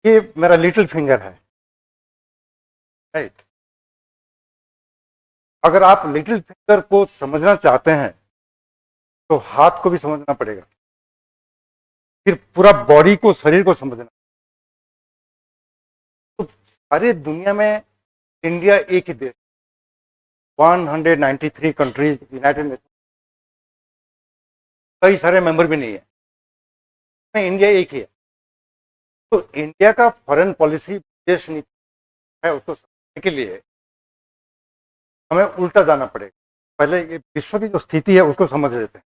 ये मेरा little finger है, राइट। अगर आप लिटिल फिंगर को समझना चाहते हैं तो हाथ को भी समझना पड़ेगा, फिर पूरा बॉडी को, शरीर को समझना। तो सारे दुनिया में इंडिया एक ही देश, 193 कंट्रीज, यूनाइटेड नेशन, कई सारे मेंबर भी नहीं है, में इंडिया एक ही है। तो इंडिया का फॉरेन पॉलिसी, विदेश नीति है, उसको समझने के लिए हमें उल्टा जाना पड़ेगा। पहले ये विश्व की जो स्थिति है उसको समझ लेते हैं,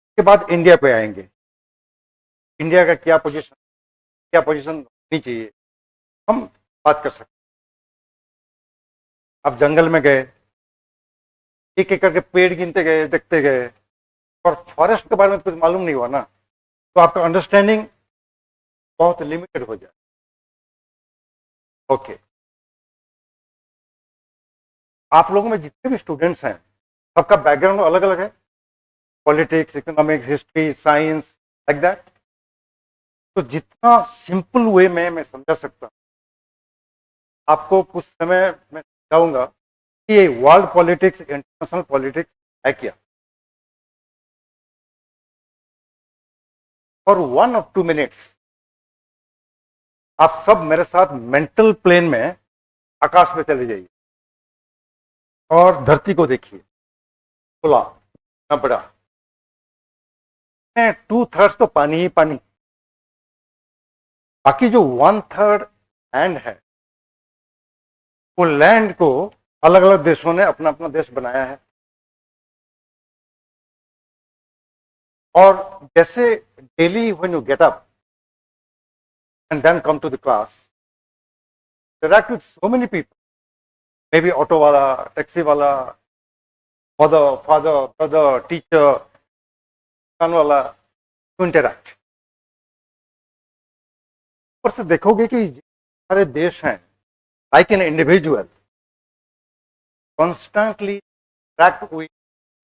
उसके बाद इंडिया पे आएंगे। इंडिया का क्या पोजीशन होनी चाहिए, हम बात कर सकते हैं। आप जंगल में गए, एक एक करके पेड़ गिनते गए, देखते गए, और फॉरेस्ट के बारे में कुछ मालूम नहीं हुआ ना, तो आपका अंडरस्टैंडिंग बहुत लिमिटेड हो जाए। ओके, आप लोगों में जितने भी स्टूडेंट्स हैं, सबका बैकग्राउंड अलग अलग है, politics, economics, history, science, like that. तो जितना सिंपल वे में मैं समझा सकता हूँ, आपको कुछ समय मैं समझाऊंगा कि ये वर्ल्ड पॉलिटिक्स, इंटरनेशनल पॉलिटिक्स है क्या। और 1 or 2 मिनट्स आप सब मेरे साथ मेंटल प्लेन में आकाश में चले जाइए और धरती को देखिए, खुला ना बड़ा, 2/3 तो पानी ही पानी, बाकी जो 1/3 लैंड है, वो लैंड को अलग अलग देशों ने अपना अपना देश बनाया है। और जैसे daily when you get up and then come to the class, interact with so many people, maybe auto वाला, टैक्सी वाला, मदर, फादर, ब्रदर, टीचर, दुकान वाला, टू इंटरैक्ट। ऊपर से देखोगे कि सारे देश हैं, like an individual constantly interact with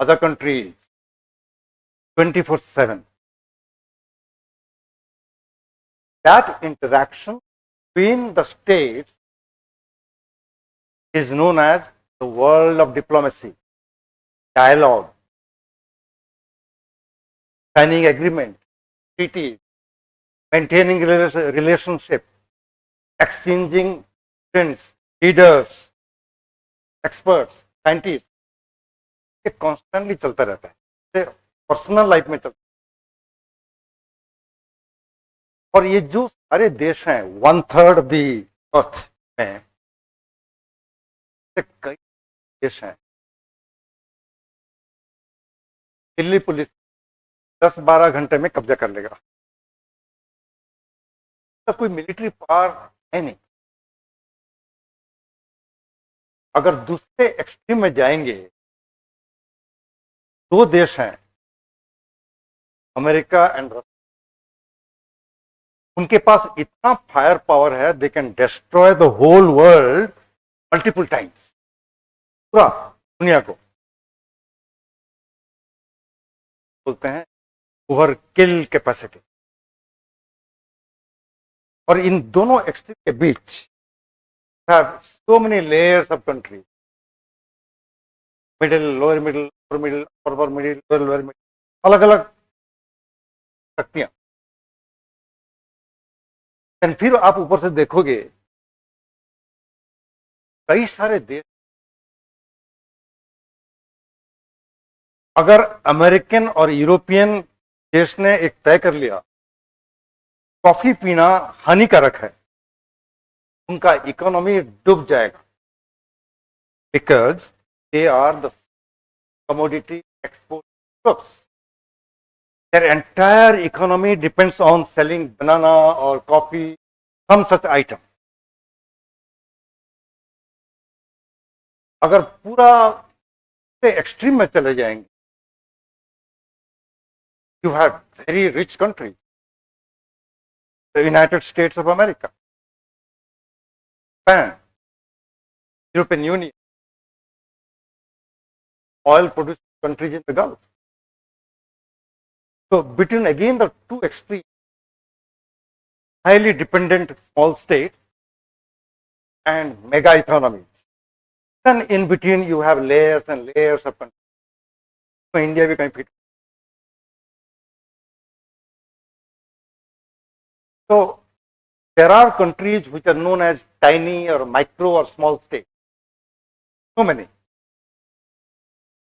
other countries 24/7. That interaction between the states is known as the world of diplomacy, dialogue, signing agreement, treaties, maintaining relationship, exchanging friends, leaders, experts, scientists. ये constantly चलता रहता है, personal life में चलता है। और ये जो सारे देश हैं 1/3 ऑफ दी अर्थ में, कई देश हैं। दिल्ली पुलिस 10-12 घंटे में कब्जा कर लेगा, तो कोई मिलिट्री पावर है नहीं। अगर दूसरे एक्सट्रीम में जाएंगे, 2 देश हैं, अमेरिका एंड रशिया, उनके पास इतना फायर पावर है, they can destroy the whole world multiple times, पूरा दुनिया को। बोलते हैं ओवर किल कैपेसिटी। और इन दोनों एक्सट्रीम के बीच have so many layers of country, middle, lower middle, upper middle, upper middle, lower middle, अलग अलग शक्तियां। फिर आप ऊपर से देखोगे, कई सारे देश, अगर अमेरिकन और यूरोपियन देश ने एक तय कर लिया कॉफी पीना हानिकारक है, उनका इकोनॉमी डूब जाएगा, because they are the commodity export groups. Their entire economy depends on selling banana or coffee, some such item. अगर पूरा एक्सट्रीम में चले जाएंगे, you have very rich countries, the United States of America, Japan, European Union, oil producing countries in the Gulf. So between again the two extremes, highly dependent small states and mega economies. Then in between you have layers and layers of countries. So India भी कहीं fit. So there are countries which are known as tiny or micro or small states. So many.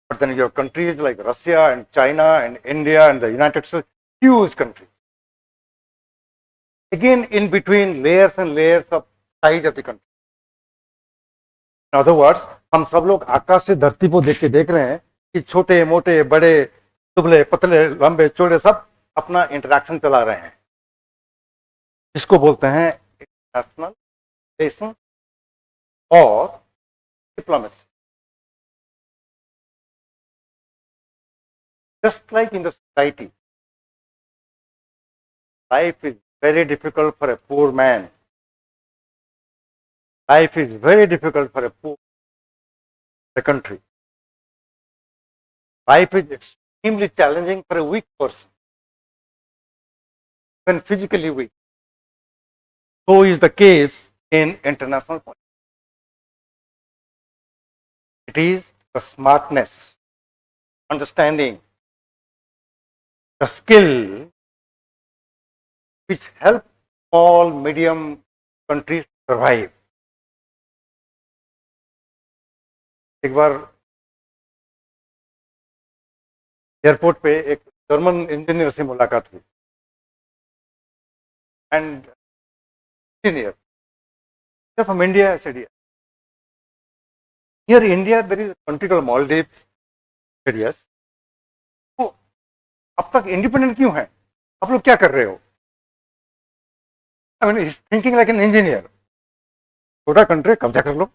But then you have countries like Russia and China and India and the United States, huge countries. Again, in between layers and layers of size of the country. In other words, हम सब लोग आकाश से धरती को देख रहे हैं कि छोटे मोटे बड़े दुबले पतले लंबे चौड़े सब अपना इंटरेक्शन चला रहे हैं, जिसको बोलते हैं इंटरनेशनल रिलेशन और diplomacy. Just like in the society, life is very difficult for a poor man. Life is very difficult for a poor country. Life is extremely challenging for a weak person, when physically weak. So is the case in international politics. It is the smartness, understanding, the skill which help small, medium countries survive. एक बार airport पे एक German engineer से मुलाकात हुई, and engineer from India. I said, here India there is a country called Maldives. I said, yes. तो अब तक independent क्यों है, आप लोग क्या कर रहे हो? I mean, he's thinking like an engineer. छोटा कंट्री कब्जा कर लो.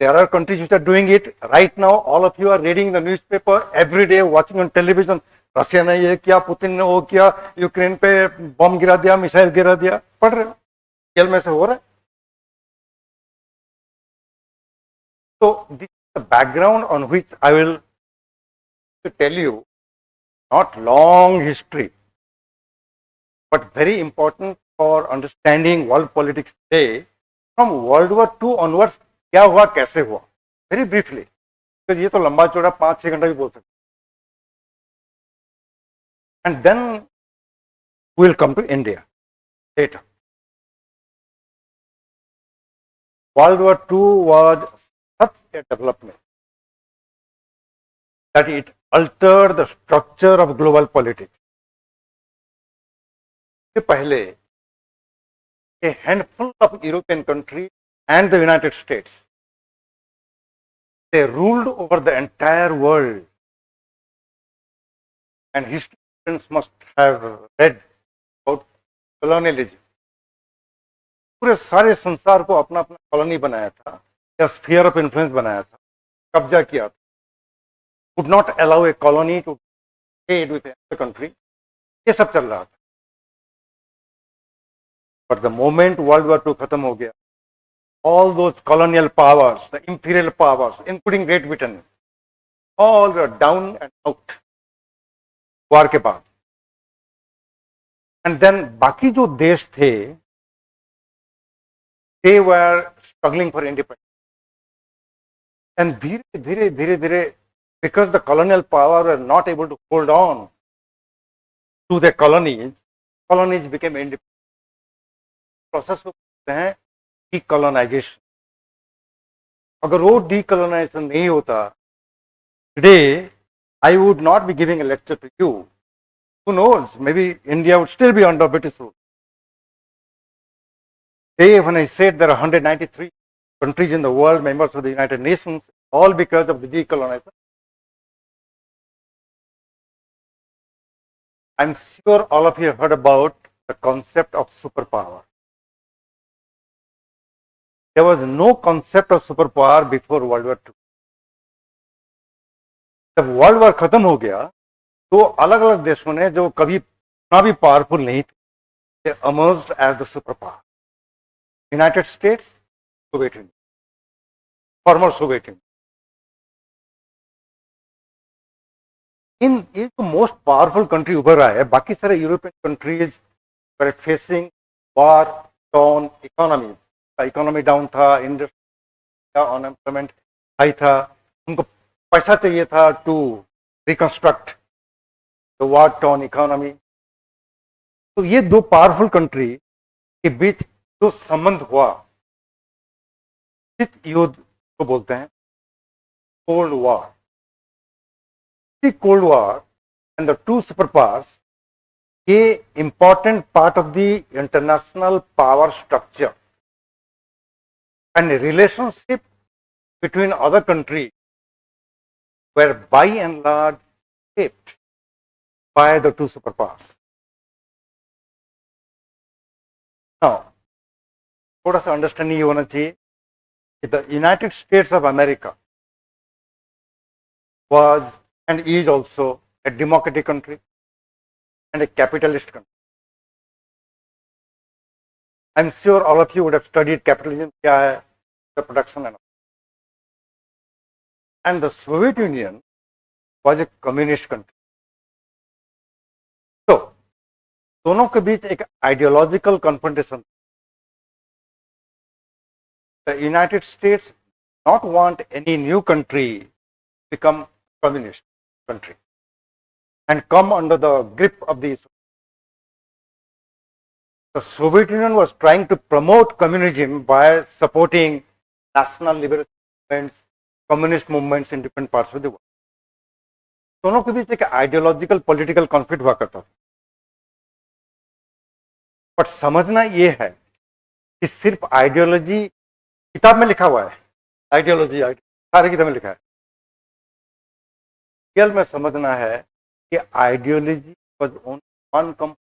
There are countries which are doing it right now. All of you are reading the newspaper every day, watching on television. Russia ने ये किया, पुतिन ने वो किया, Ukraine पे बम गिरा दिया, मिसाइल गिरा दिया, पढ़ रहे हो, खेल में से हो रहा है. So this is the background on which I will tell you, not long history, but very important for understanding world politics today. From World War II onwards, क्या हुआ, कैसे हुआ, वेरी ब्रीफली. तो ये तो लंबा चौड़ा 5-6 घंटा भी बोल सकते. And then we will come to India later. World War II was such a development that it altered the structure of global politics. इससे पहले a handful of European countries and the United States, they ruled over the entire world, and historians must have read about colonialism. पूरे सारे संसार को अपना अपना colony बनाया था, या स्फीयर ऑफ इन्फ्लुएंस बनाया था, कब्जा किया था. Would not allow a colony to trade with another country. ये सब चल रहा था. But the moment World War II खत्म हो गया, all those colonial powers, the imperial powers, including Great Britain, all were down and out war के बाद. And then बाकी जो देश थे, they were struggling for independence. And धीरे धीरे, because the colonial power were not able to hold on to their colonies, colonies became independent. Process को कहते हैं decolonization. अगर वो decolonization नहीं होता, today I would not be giving a lecture to you. Who knows, maybe India would still be under British rule. Today, when I said there are 193 countries in the world members of the United Nations, all because of the decolonization. I'm sure all of you have heard about the concept of superpower. There was no concept of superpower before World War II. जब world war खत्म हो गया, तो अलग अलग देशों ने जो कभी इतना भी पावरफुल नहीं थे, they emerged as the superpower. United States, Soviet Union, former Soviet Union. ये तो मोस्ट पावरफुल कंट्री उभर रहा है, बाकी सारे European countries were facing war torn economy, economy down था, इंडस्ट्री अनएम्प्लॉयमेंट हाई था, उनको पैसा चाहिए था to reconstruct the war torn economy. तो ये दो पावरफुल कंट्री के बीच जो संबंध हुआ, शीत युद्ध को बोलते हैं cold war. Cold war and the two super powers, ये important part of the international power structure and relationship between other countries were by and large shaped by the two superpowers. Now, थोड़ा सा understanding ये होना चाहिए कि the United states of America was and is also a democratic country and a capitalist country. I'm sure all of you would have studied capitalism, क्या है, the production and the Soviet Union was a communist country. तो दोनों के बीच एक ideological confrontation. The United States not want any new country become communist country and come under the grip of the Soviet Union was trying to promote communism by supporting national liberation movements, communist movements in different parts of the world. दोनों के बीच एक ideological political conflict हुआ करता था। But समझना ये है कि सिर्फ आइडियोलॉजी किताब में लिखा हुआ है, आइडियोलॉजी सारी किताब में लिखा है, रियल में समझना है कि ideology was only one component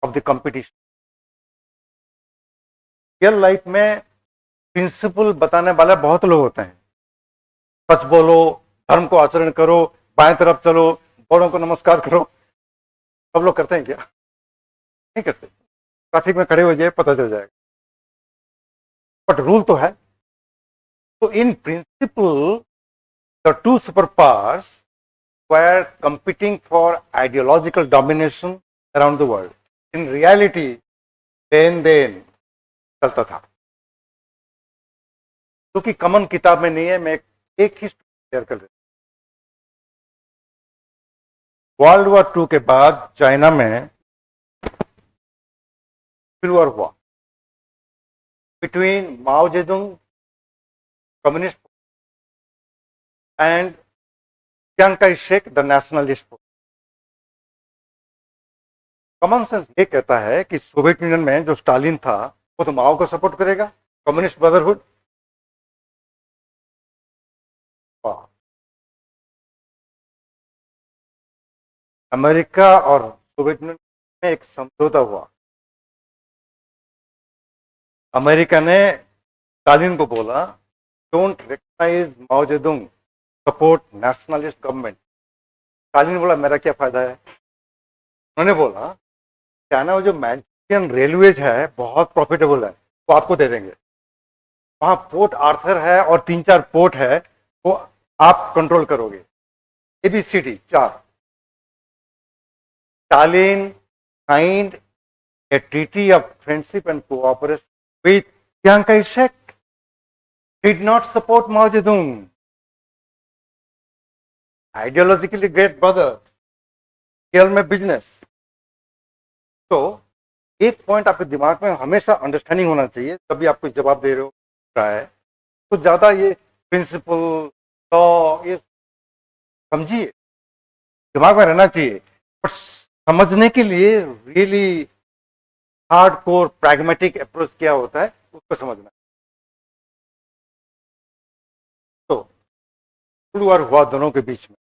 of the competition. Real life में प्रिंसिपल बताने वाले बहुत लोग होते हैं, सच बोलो, धर्म को आचरण करो, बाएं तरफ चलो, बड़ों को नमस्कार करो, सब लोग करते हैं क्या? नहीं करते। ट्रैफिक में खड़े हो जाए पता चल जाएगा, बट रूल तो है। तो in principle the two super powers were competing for ideological domination around the world. In reality, लेन देन चलता था, जो कि कॉमन किताब में नहीं है। मैं एक ही शेयर कर देता। वर्ल्ड वॉर 2 के बाद चाइना में सिविल वॉर हुआ between Mao Zedong communist and Chiang Kai Shek the nationalist force. Common sense ये कहता है कि सोवियत यूनियन में जो स्टालिन था वो तो माओ को सपोर्ट करेगा, कम्युनिस्ट ब्रदरहुड। अमेरिका और सोवियत यूनियन में एक समझौता हुआ। अमेरिका ने स्टालिन को बोला, don't recognise Mao Zedong, support nationalist government. Stalin बोला, मेरा क्या फायदा है? उन्होंने बोला, चाइना में जो मैंचुरियन रेलवेज है बहुत प्रॉफिटेबल है, वो आपको दे देंगे। वहां पोर्ट आर्थर है और 3-4 पोर्ट है, वो आप कंट्रोल करोगे। ABCD 4। Stalin signed a treaty of friendship and cooperation with Chiang Kai-shek, did not support Mao Zedong. Ideologically great brother, real में बिजनेस। तो एक पॉइंट आपके दिमाग में हमेशा अंडरस्टैंडिंग होना चाहिए, तभी आप कोई जवाब दे रहे हो है तो ज्यादा ये प्रिंसिपल लॉ ये समझिए, दिमाग में रहना चाहिए। बट समझने के लिए really hard core pragmatic approach क्या होता है उसको समझना। तो कोल्ड वॉर हुआ दोनों के बीच में।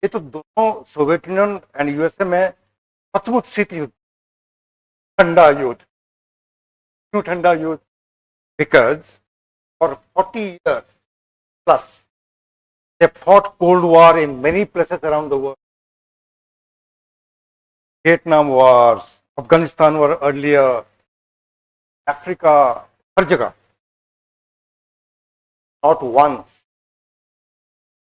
ये तो दोनों सोवियत यूनियन एंड यूएसए में सचमुच शीत युद्ध, ठंडा युद्ध। क्यों ठंडा युद्ध? Because for 40 years plus they fought cold war in many places around the world. Vietnam wars, Afghanistan war earlier, Africa, हर जगह। Not once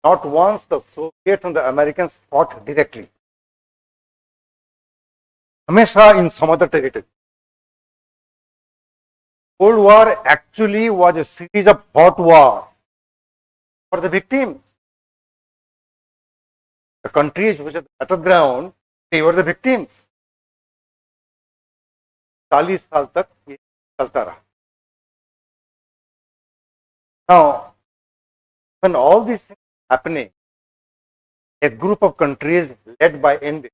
Not once the Soviets and the Americans fought directly. हमेशा in some other territory. Cold War actually was a series of hot war for the victims. The countries which are the battleground, they were the victims. 40 साल तक ये चलता रहा. Now, when all these things happening, a group of countries led by India,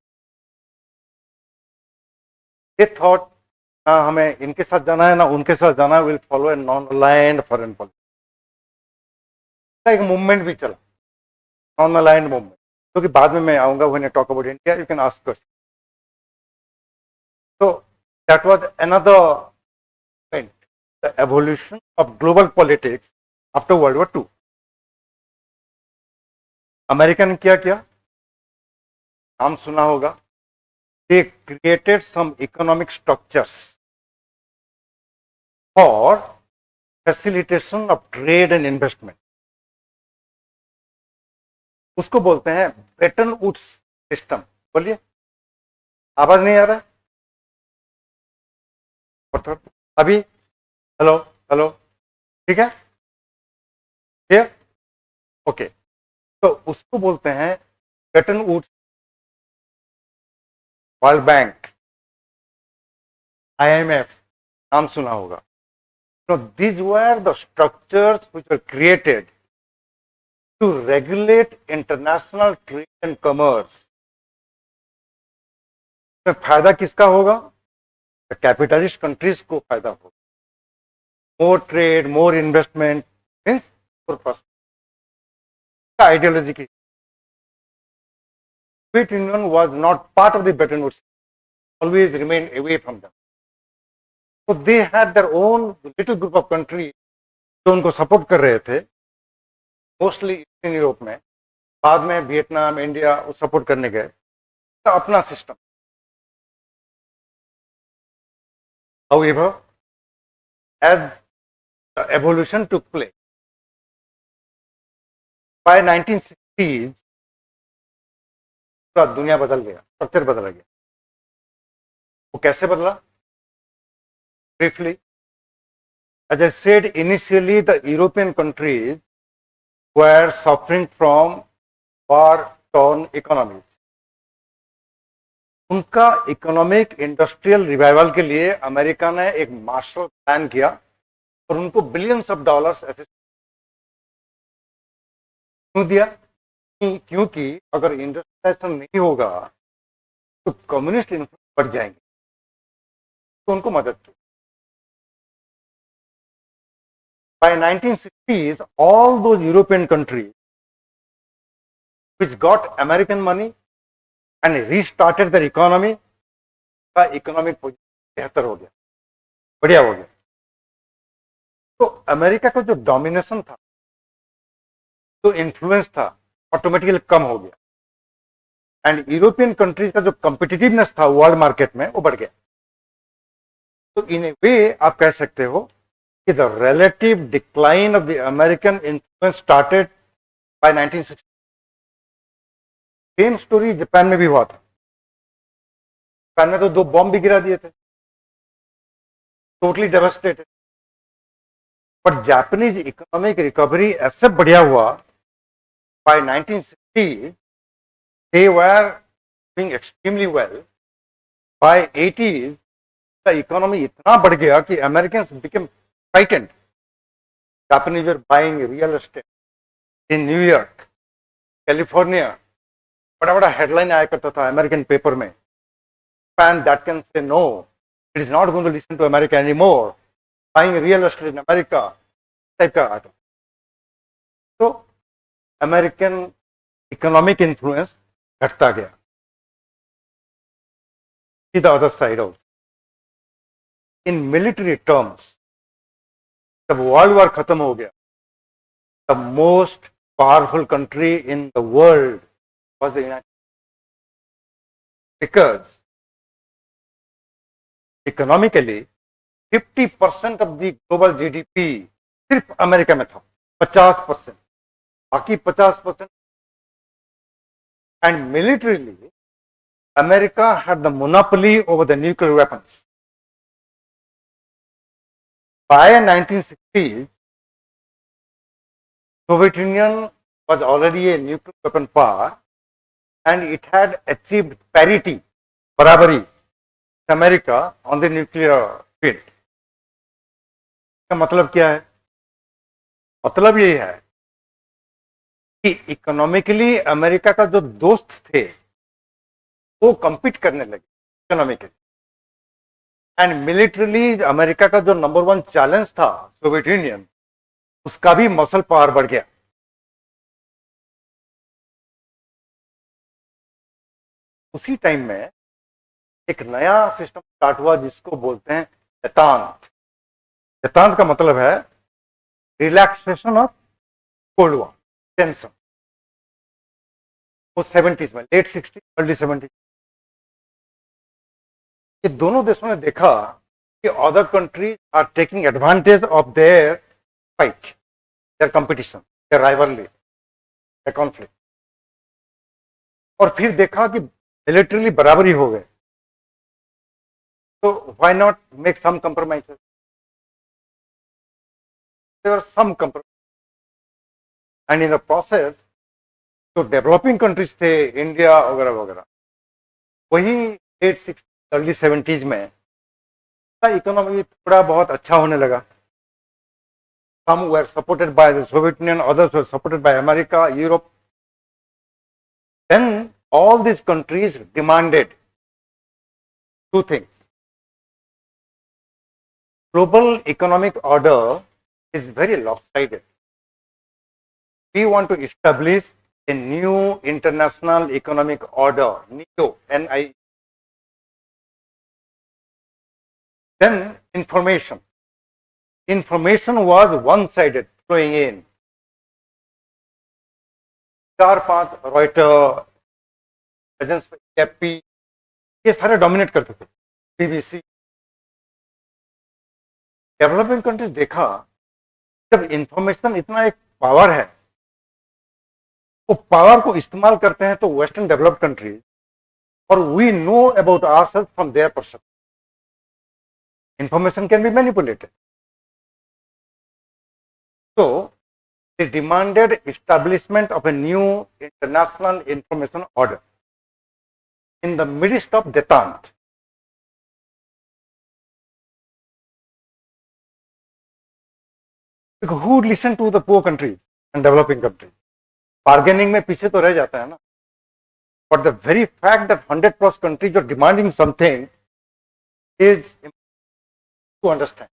they thought, ना हमें इनके साथ जाना है ना उनके साथ जाना है, will follow a non aligned foreign policy. एक मूवमेंट भी चला, नॉन अलाइंड मूवमेंट, क्योंकि बाद में मैं आऊंगा when I talk about India, you can ask question. So that was another point, the evolution of global politics after World War II. America ने क्या किया, नाम सुना होगा. They created some economic structures for facilitation of trade and investment. उसको बोलते हैं Bretton woods system. बोलिए, आवाज नहीं आ रहा है अभी? हेलो हेलो, ठीक है, क्लियर, ओके. तो उसको बोलते हैं Bretton Woods, World Bank, IMF, नाम सुना होगा. So these were the structures which were created to regulate international trade and commerce. तो फायदा किसका होगा? कैपिटलिस्ट कंट्रीज को फायदा होगा. More trade, more investment means more prosperity. Ideology की Soviet Union was not part of the Bretton Woods, always remained away from them. So they had their own little group of countries जो उनको support कर रहे थे, mostly eastern Europe में. बाद में Vietnam, India वो सपोर्ट करने गए. तो अपना system. However, as the evolution took place, by 1960s, पूरा दुनिया बदल गया, स्ट्रक्चर बदल गया. वो कैसे बदला? Briefly, as I said initially, the European countries were suffering from war-torn economies. उनका इकोनॉमिक इंडस्ट्रियल रिवाइवल के लिए अमेरिका ने एक मार्शल प्लान किया और उनको बिलियंस ऑफ डॉलर्स असिस्ट क्यों दिया? क्योंकि अगर इंडस्ट्रियलाइजेशन नहीं होगा तो कम्युनिस्ट इन्फ्लुएंस बढ़ जाएंगे, तो उनको मदद की. By 1960s, all those European countries which got American money and restarted their economy, का इकोनॉमिक पोजीशन बेहतर हो गया, बढ़िया हो गया. तो अमेरिका का जो डोमिनेशन था, जो इन्फ्लुएंस था, ऑटोमेटिकली कम हो गया. एंड यूरोपियन कंट्रीज का जो कॉम्पिटिटिवनेस था वर्ल्ड मार्केट में वो बढ़ गया. तो इन ए वे आप कह सकते हो कि the relative decline of the American influence started by 1960. Same story Japan में भी हुआ था. जापान में तो 2 बॉम्ब भी गिरा दिए थे, totally devastated. But Japanese economic recovery ऐसे बढ़िया हुआ. By 1960 they were doing extremely well. By 80s the economy इतना बढ़ गया कि Americans became frightened. Japanese were buying real estate in New York, California. बड़ा बड़ा हेडलाइन आया करता था अमेरिकन पेपर में. Japan that can say no, it is not going to listen to America anymore. Buying real estate in America type का आता. तो American economic influence घटता गया. See the other side also. In military terms, जब world war खत्म हो गया, the most powerful country in the world was the United States, because economically 50% of the global GDP सिर्फ अमेरिका में था. 50%. बाकी 50%. And militarily, America had the monopoly over the nuclear weapons. By 1960s, Soviet Union was already a nuclear weapon power, and it had achieved parity, barabari, with America on the nuclear field. इसका मतलब क्या है? मतलब यही है कि economically America का जो दोस्त थे वो compete करने लगे इकोनॉमिकली, एंड मिलिट्रीली अमेरिका का जो नंबर 1 चैलेंज था सोवियत यूनियन, उसका भी मसल पावर बढ़ गया. उसी टाइम में एक नया सिस्टम स्टार्ट हुआ जिसको बोलते हैं देतांत. देतांत का मतलब है relaxation of cold war tension. वो 70s में, लेट 60 अर्ली 70. ये दोनों देशों ने देखा कि other countries are taking advantage of their fight, their competition, their rivalry, their conflict, और फिर देखा कि मिलिट्रीली बराबरी हो गए, तो why not make some compromises. There are some compromise, and in the process जो डेवलपिंग कंट्रीज थे, इंडिया वगैरह वगैरह, वही लेट 60 अर्ली 70s में इकोनॉमी थोड़ा बहुत अच्छा होने लगा. Some were supported by the Soviet Union, others were supported by America, Europe. Then all these countries demanded two things. Global economic order is very lopsided. We want to establish a new international economic order, NEO, N-I. Then information. Information was one-sided, flowing in. 4-5 Reuter, agency, FP, ये सारे dominate करते थे, BBC. Developing countries देखा जब information इतना एक power है, वो पावर को इस्तेमाल करते हैं तो वेस्टर्न डेवलप्ड कंट्रीज, और we know about ourselves from their perspective. Information can be manipulated. So, they demanded establishment of a new international information order in the midst of detente. Who would listen to the poor countries and developing countries? Bargaining में पीछे तो रह जाता है ना. But the very fact that 100+ countries are demanding something is to understand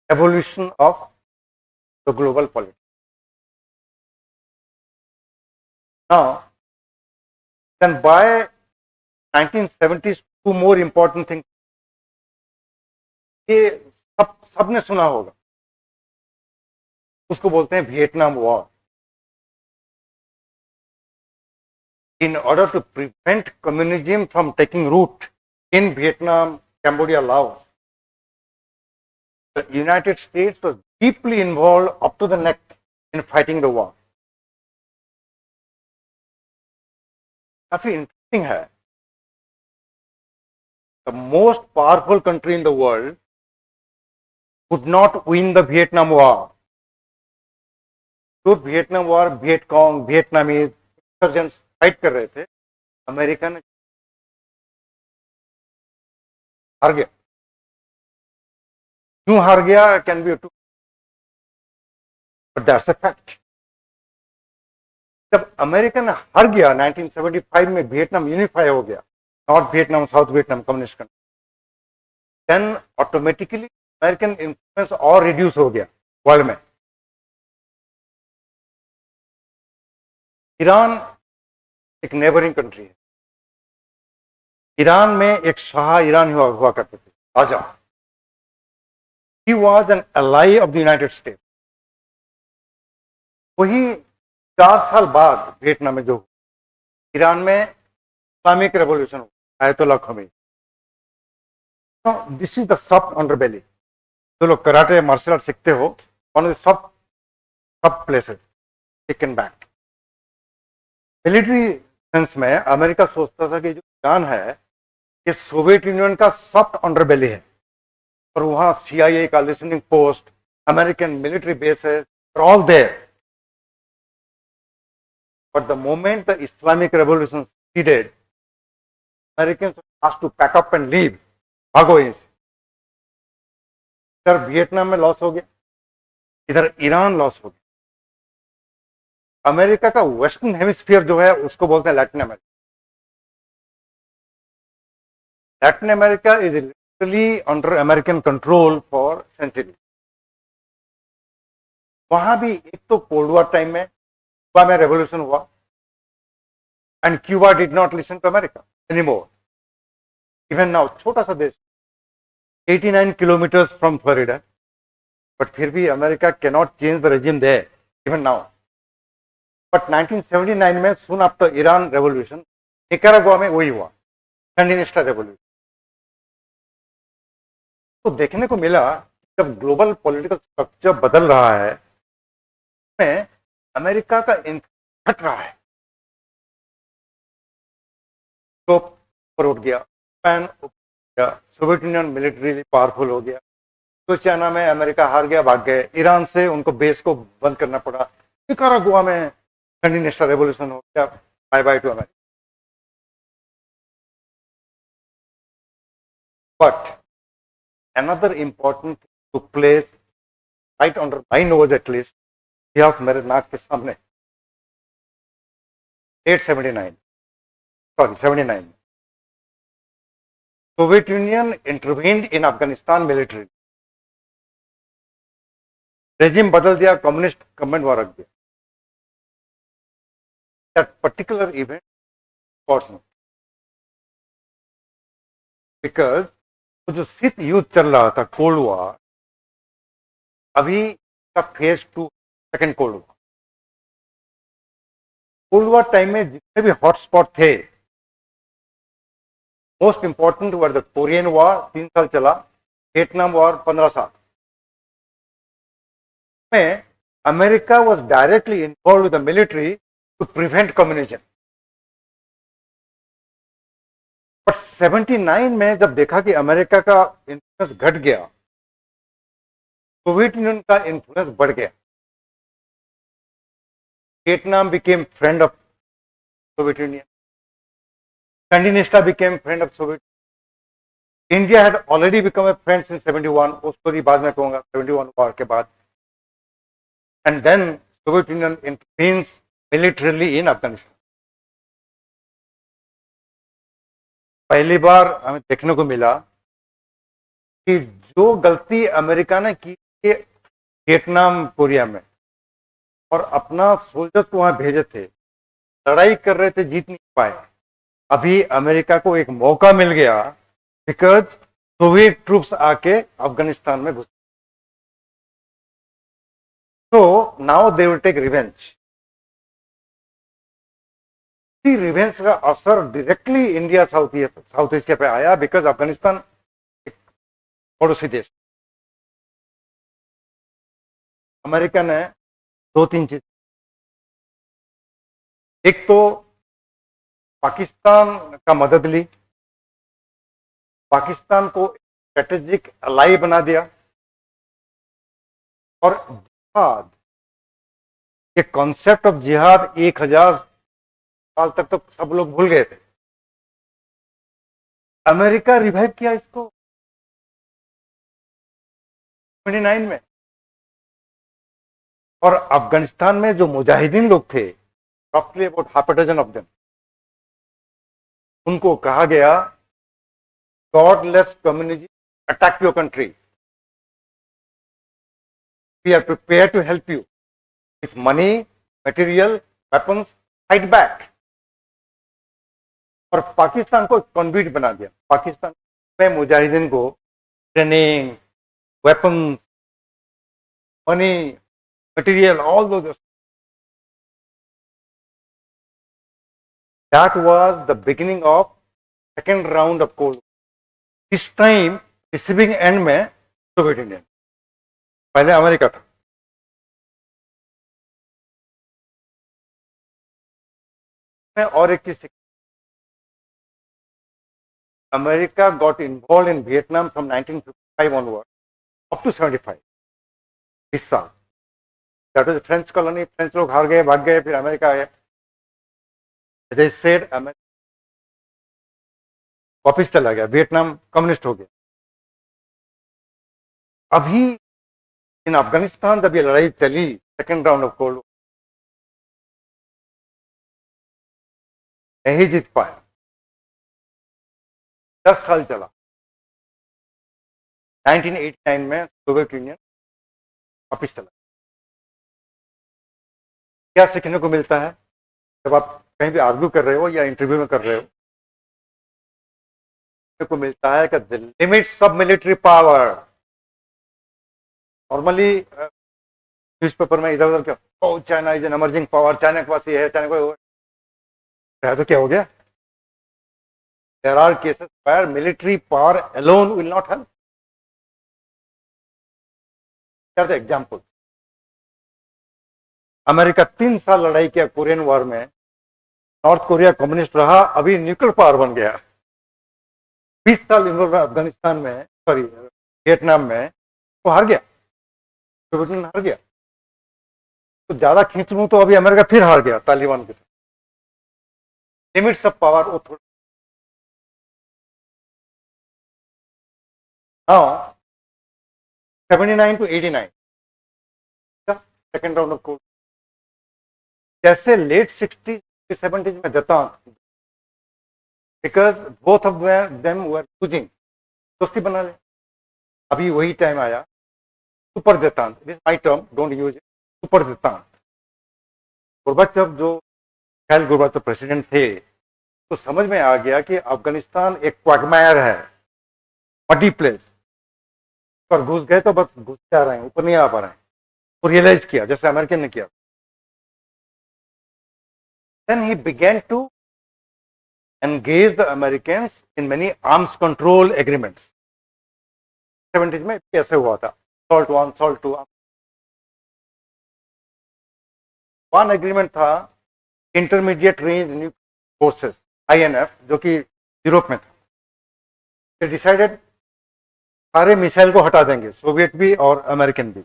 evolution of the global politics. Now, then by 1970s, two more important things. ये सबने सुना होगा, उसको बोलते हैं Vietnam war. In order to prevent communism from taking root in Vietnam, Cambodia, Laos, the United States was deeply involved up to the neck in fighting the war. काफी interesting है. The most powerful country in the world could not win the Vietnam War. तो Vietnam war Viet Cong, Vietnamese insurgents fight कर रहे थे, America ने हार गया. क्यों हार गया can be too, but that's a fact. जब अमेरिका ने हार गया 1975 में, वियतनाम यूनिफाई हो गया, north Vietnam, south Vietnam communist country, then automatically American influence और रिड्यूस हो गया वर्ल्ड में. ईरान एक नेबरिंग कंट्री है. ईरान में एक शाह ईरान हुआ करते थे, राजा. He was an ally of the United State. वही 4 साल बाद वियतनाम में जो ईरान में इस्लामिक रेवोल्यूशन हुआ, Ayatollah Khomeini. This is the soft underbelly. जो लोग कराटे मार्शल आर्ट सीखते हो, one of the sub places taken back. Military sense में अमेरिका सोचता था कि जो ईरान है ये सोवियत यूनियन का सॉफ्ट अंडरबेली है और वहां CIA का listening post, American military bases all there. But the moment the Islamic revolution succeeded, Americans asked to pack up and leave, भागो यहीं से। इधर वियतनाम में लॉस हो गया, इधर ईरान लॉस हो गया। अमेरिका का वेस्टर्न हेमिस्फीयर जो है उसको बोलते हैं Latin America. Latin America is literally under American control for century. वहां भी एक तो कोल्ड वॉर टाइम में क्यूबा में रेवोल्यूशन हुआ and Cuba did not listen to America anymore. Even now छोटा सा देश 89 किलोमीटर्स फ्रॉम फ्लोरिडा, बट फिर भी America can not change the regime there even now. But 1979 में soon after Iran revolution Nicaragua में वही हुआ, सैंडिनिस्टा रेवोल्यूशन। तो देखने को मिला जब ग्लोबल पॉलिटिकल स्ट्रक्चर बदल रहा है में अमेरिका का घट रहा है। तो पर उठ गया, जापान उठ गया, सोवियत यूनियन मिलिट्री पावरफुल हो गया, तो चाइना में अमेरिका हार गया, भाग गए। ईरान से उनको बेस को बंद करना पड़ा। निकारागुआ में सैंडिनिस्टा रेवोल्यूशन हो गया, bye bye to America. But another important took place right under my nose at least, इतिहास मेरे नाक के सामने। 879 सॉरी 79 सोवियत यूनियन इंटरवीन्ड इन अफगानिस्तान मिलिट्री, रेजिम बदल दिया, कम्युनिस्ट गवर्नमेंट वहां रख दिया। That particular event important because जो शीत युद्ध चल रहा था, कोल्ड वॉर, अभी का phase 2 second cold war. Cold war time में जितने भी हॉटस्पॉट थे, most important were the Korean war 3 साल चला, वियतनाम वॉर 15 साल में America was directly involve with the military to prevent communism. But 79 में जब देखा कि अमेरिका का इन्फ्लुएंस घट गया, सोवियत यूनियन का इन्फ्लुएंस बढ़ गया। Vietnam became friend of Soviet Union, Sandinista became friend of Soviet, India had already become a friend in 71, वो स्टोरी बाद में कहूंगा, 71 वॉर के बाद। And then Soviet Union intervenes militarily in Afghanistan. पहली बार हमें देखने को मिला कि जो गलती अमेरिका ने की वियतनाम कोरिया में और अपना सोल्जर्स को वहां भेजे थे, लड़ाई कर रहे थे, जीत नहीं पाए, अभी अमेरिका को एक मौका मिल गया बिकॉज सोवियत ट्रूप्स आके अफगानिस्तान में घुस। तो now they will take revenge. Revenge का असर डायरेक्टली इंडिया साउथ एशिया पे आया बिकॉज अफगानिस्तान एक पड़ोसी देश। अमेरिका ने 2-3 चीज, एक तो पाकिस्तान का मदद ली, पाकिस्तान को स्ट्रेटेजिक अलाई बना दिया, और जिहाद, ये कॉन्सेप्ट ऑफ जिहाद 1000 साल तक तो सब लोग भूल गए थे। अमेरिका रिवाइव किया इसको 29 में। और अफगानिस्तान में जो मुजाहिदीन लोग थे, रफली about half a dozen of them, उनको कहा गया godless community attack your country, we are prepare to help you with money, material, weapons, fight back. और पाकिस्तान को कॉन्विट बना दिया। पाकिस्तान में मुजाहिदीन को training, weapons, money, material, all those. That was the beginning of second round of Cold War. This time receiving end में Soviet Union, पहले America था। में और एक चीज, America got involve in Vietnam from 1955 onward up to 75, 20 साल। That was French colony, French लोग हार गए, भाग गए, फिर अमेरिका आए। दे सेड अमेरिका वापिस चला गया, वियतनाम कम्युनिस्ट हो गया। अभी इन अफगानिस्तान जब ये लड़ाई चली, सेकेंड राउंड ऑफ कोल्ड, नहीं जीत पाया, 10 साल चला। 1989 में सोवियत यूनियन वापिस चला। क्या सीखने को मिलता है जब आप कहीं भी आर्ग्यू कर रहे हो या इंटरव्यू में कर रहे हो? को मिलता है कि the limits of military power. Normally newspaper में इधर उधर क्या, oh China is an emerging power, China के पास ये है, चाइना को है, तो क्या हो गया? There are cases where military power alone will not help. क्या द एग्जाम्पल? अमेरिका 3 साल लड़ाई किया कोरियन वॉर में, नॉर्थ कोरिया कम्युनिस्ट रहा, अभी न्यूक्लियर पावर बन गया। 20 साल इन्वॉल्व है अफगानिस्तान में, सॉरी वियतनाम में, वो हार गया, तो हार गया। तो ज्यादा खींच लूं तो अभी अमेरिका फिर हार गया तालिबान के साथ। लिमिट्स ऑफ पावर वो थोड़ा। हाँ, 79 to 89 second round of court. कैसे लेट 60s 70s में देता हूं, because both of them were choosing दोस्ती बना ले। अभी वही टाइम आया, super detente, this my term, don't use it, super detente. Gorbachev जो खैल गोरबाचव प्रेसिडेंट थे, तो समझ में आ गया कि अफगानिस्तान एक क्वागमायर है, मडी प्लेस पर घुस गए तो बस घुस जा रहे हैं, ऊपर नहीं आ पा रहे हैं। वो रियलाइज किया जैसे अमेरिकन ने किया। Then he began to engage the Americans in many arms control agreements। 70s में कैसे हुआ था, SALT one SALT two. One agreement था intermediate range nuclear forces, INF, जो कि यूरोप में था। डिसाइडेड सारे मिसाइल को हटा देंगे, सोवियत भी और अमेरिकन भी।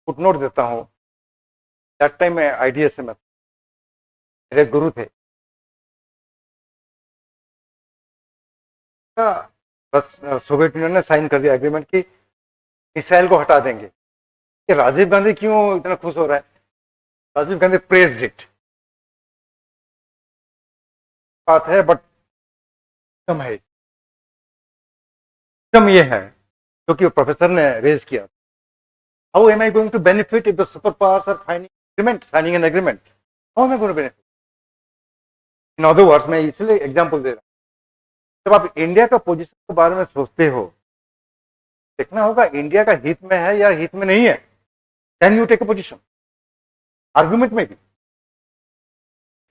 फुटनोट देता हूं, दैट टाइम में IDS में मेरे गुरु थे, बस सोवियत यूनियन ने साइन कर दिया एग्रीमेंट की मिसाइल को हटा देंगे। कि राजीव गांधी क्यों इतना खुश हो रहा है? राजीव गांधी प्रेज्ड इट, बात है, बट कम है, कम ये है क्योंकि तो प्रोफेसर ने रेज किया। How am I going to benefit if the superpowers are signing an agreement? How am I going to benefit? In other words, मैं इसलिए एग्जांपल दे रहा हूं, जब आप इंडिया का पोजीशन के बारे में सोचते हो, देखना होगा इंडिया का हित में है या हित में नहीं है, then you take a position. Argument में भी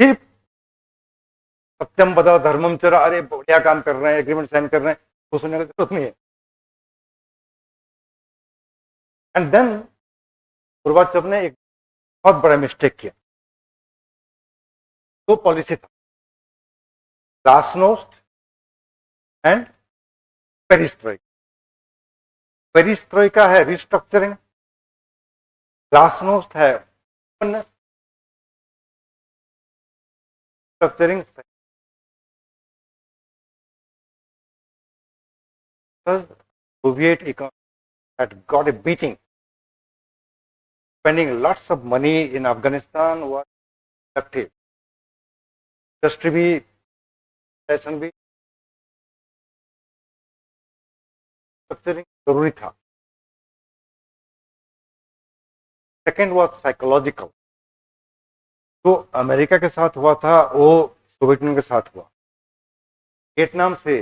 सिर्फ सत्यम बदा धर्मम चरा, अरे बढ़िया काम कर रहे हैं, एग्रीमेंट साइन कर रहे हैं, तो सुनने की जरूरत नहीं है। एंड देन गोरबाचव ने एक बहुत बड़ा मिस्टेक किया। दो पॉलिसी था, ग्लासनोस्ट एंड पेरिस्ट्रोइका। पेरिस्ट्रोइका है रिस्ट्रक्चरिंग, ग्लासनोस्ट है structuring. Soviet economy had got a beating, spending lots of money in Afghanistan was effective। Industry भी, फैशन भी, स्ट्रक्चरिंग जरूरी था। Second was psychological. जो अमेरिका के साथ हुआ था वो सोवियत यूनियन के साथ हुआ। वियतनाम से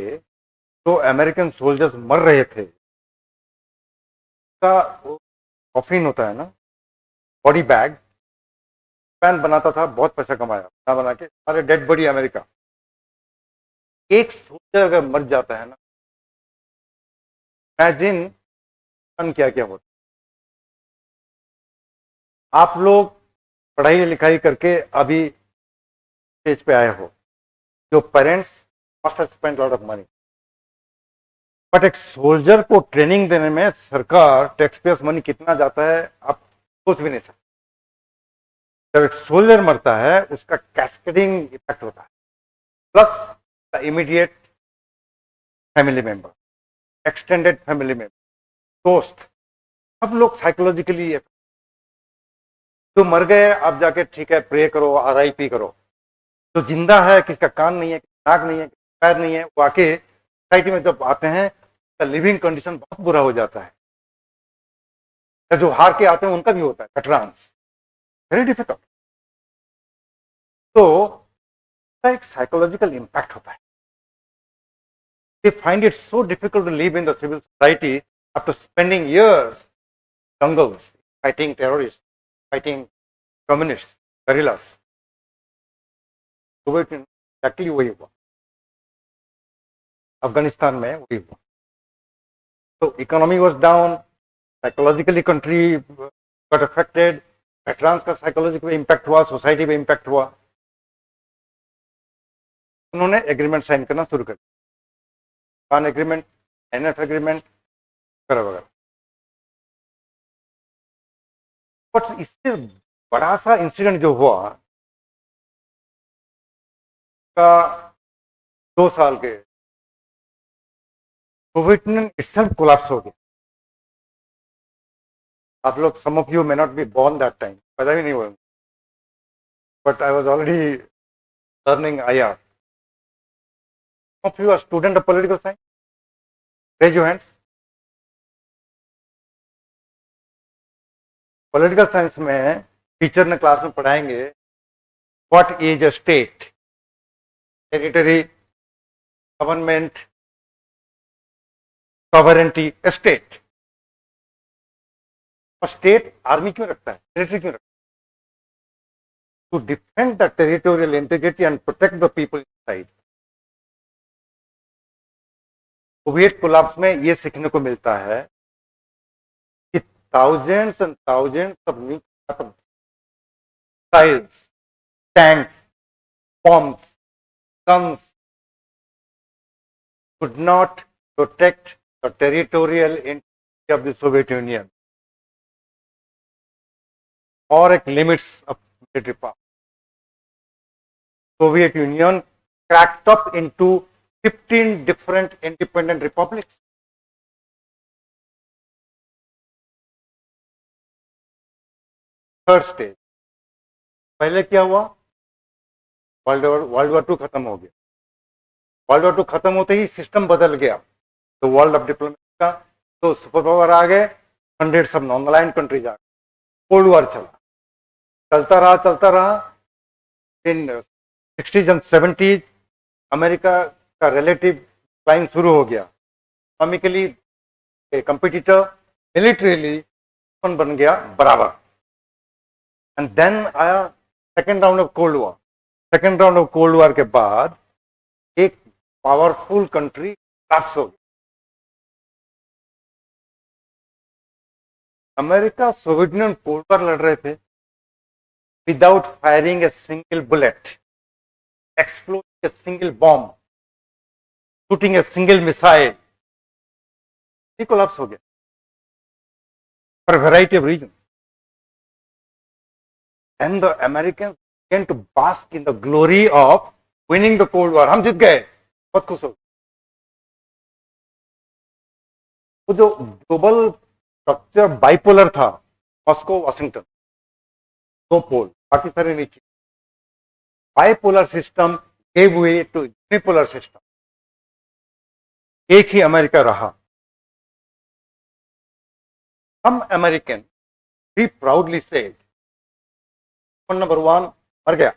जो अमेरिकन सोल्जर्स मर रहे थे, का कॉफिन होता है ना, बॉडी बैग, पैन बनाता था, बहुत पैसा कमाया बना के, सारे डेड बॉडी अमेरिका। एक सोल्जर अगर मर जाता है ना, इमेजिन क्या क्या होता। आप लोग पढ़ाई लिखाई करके अभी स्टेज पे आए हो, your parents must have spent lot of money, but एक सोल्जर को ट्रेनिंग देने में सरकार टैक्स पेयर्स मनी कितना जाता है आप सोच भी नहीं सकते। जब एक सोल्जर मरता है उसका कैस्केडिंग इफेक्ट होता है, plus the immediate family member, extended family member, दोस्त, सब लोग साइकोलॉजिकली, जो मर गए आप जाके ठीक है प्रे करो, आरआईपी करो, जो जिंदा है किसका कान नहीं है, नाक नहीं है, पैर नहीं है, वो आके सोसाइटी में जब आते हैं तो लिविंग कंडीशन बहुत बुरा हो जाता है। जो हार के आते हैं उनका भी होता है कटरांस, वेरी डिफिकल्ट। तो एक साइकोलॉजिकल इम्पैक्ट होता है। They find it so difficult to live in the civil society after spending years jungles fighting terrorists, fighting communists, guerrillas. तो एक्चुअली वही हुआ अफगानिस्तान में, वही हुआ। तो economy was down, psychologically country got affected, veterans का साइकोलॉजी पे इम्पैक्ट हुआ, सोसाइटी पे इम्पैक्ट हुआ। उन्होंने एग्रीमेंट साइन करना शुरू कर दिया, कान एग्रीमेंट, एनएफ एग्रीमेंट वगैरह वगैरह। बट इससे बड़ा सा इंसिडेंट जो हुआ का 2 साल के कोविड इटसेल्फ कोलैप्स हो गया। आप लोग, some of you may not be born that time, पता भी नहीं हुआ, but I was already learning IR. Some of you are student of political science, raise your hands. Political science में teacher ने क्लास में पढ़ाएंगे what is a state, territory, government, sovereignty, state. और state army क्यों रखता है, territory क्यों रखता है? To defend the territorial integrity and protect the people inside. Soviet collapse में ये सीखने को मिलता है कि thousands and thousands of nuclear missiles, tanks, bombs, guns could not protect the territorial integrity of the Soviet Union or at limits of military power. Soviet Union cracked up into 15 different independent republics. Third stage, पहले क्या हुआ, world war 2 खत्म हो गया। World war 2 खत्म होते ही system बदल गया, तो वर्ल्ड ऑफ डिप्लोमेसी का, तो सुपर पावर आ गए, hundreds of non aligned countries आ गए, कोल्ड वॉर चलता रहा। In 60s and 70s America का रिलेटिव क्लाइम शुरू हो गया, इकोनॉमिकली कंपिटिटर, मिलिट्रीली बन गया बराबर। एंड देन आया second round of cold war. Second round of cold war के बाद एक पावरफुल कंट्री कोलैप्स हो गई। America Soviet Union cold war लड़ रहे थे without firing a single bullet, exploding a single bomb, shooting a single missile, ये collapse हो गया for variety of reason. And the Americans began to bask in the glory of winning the Cold War. हम जीत गए, बहुत खुश हो। वो जो ग्लोबल स्ट्रक्चर बाइपोलर था, मॉस्को वाशिंगटन, 2 पोल, बाकी सारे नीचे। Bipolar system gave way to unipolar system, एक ही अमेरिका रहा। हम अमेरिकन भी प्राउडली सेड, नंबर 1 मर गया,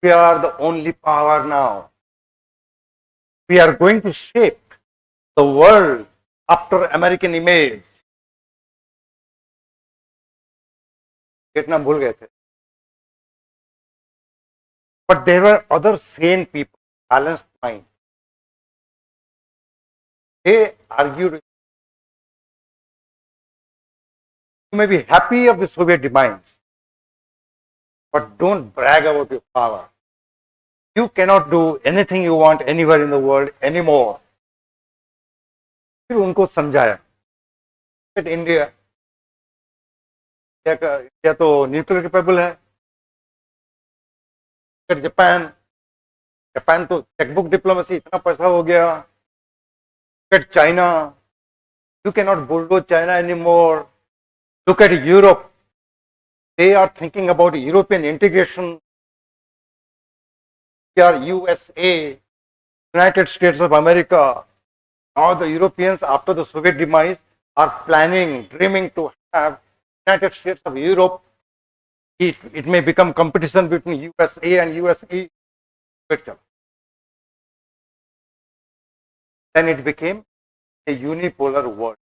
we are the only power now, we are going to shape the world after American image। कितना भूल गए थे। But there were other sane people, balanced mind. They argued, you may be happy of the Soviet demise, but don't brag about your power. You cannot do anything you want anywhere in the world anymore. फिर उनको समझाया कि India तो nuclear capable है. Japan Japan तो chequebook diplomacy, इतना पैसा हो गया. China, you cannot bulldoze China anymore. Look at Europe. They are thinking about European integration. They are USA, United States of America. Now the Europeans, after the Soviet demise, are planning, dreaming to have United States of Europe. It may become competition between USA and USE. Then it became a unipolar world.